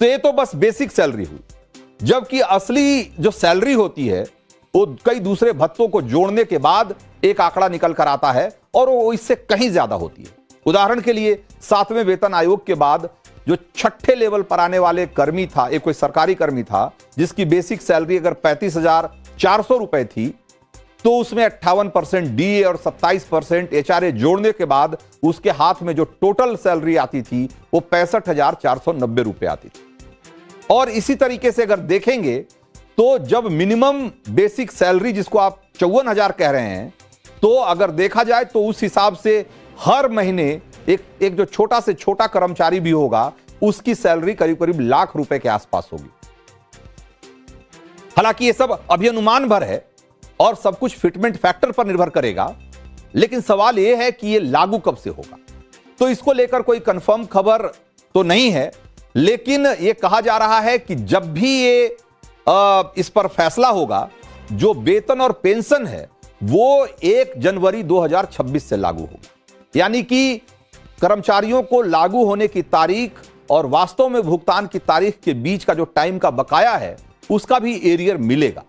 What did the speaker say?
तो ये तो बस बेसिक सैलरी हुई, जबकि असली जो सैलरी होती है वो कई दूसरे भत्तों को जोड़ने के बाद एक आंकड़ा निकल कर आता है और वो इससे कहीं ज्यादा होती है। उदाहरण के लिए 7वें वेतन आयोग के बाद जो 6ठे लेवल पर आने वाले कर्मी था, एक कोई सरकारी कर्मी था जिसकी बेसिक सैलरी अगर 35,400 रुपए थी, तो उसमें 58% डीए और 27% एचआरए जोड़ने के बाद उसके हाथ में जो टोटल सैलरी आती थी वो 65,490 रुपए आती थी। और इसी तरीके से अगर देखेंगे तो जब मिनिमम बेसिक सैलरी जिसको आप 54,000 कह रहे हैं, तो अगर देखा जाए तो उस हिसाब से हर महीने एक जो छोटा से छोटा कर्मचारी भी होगा उसकी सैलरी करीब करीब लाख रुपए के आसपास होगी। हालांकि ये सब अभी अनुमान भर है और सब कुछ फिटमेंट फैक्टर पर निर्भर करेगा, लेकिन सवाल यह है कि यह लागू कब से होगा। तो इसको लेकर कोई कंफर्म खबर तो नहीं है, लेकिन यह कहा जा रहा है कि जब भी ये इस पर फैसला होगा, जो वेतन और पेंशन है वो 1 जनवरी 2026 से लागू होगा। यानी कि कर्मचारियों को लागू होने की तारीख और वास्तव में भुगतान की तारीख के बीच का जो टाइम का बकाया है उसका भी एरियर मिलेगा।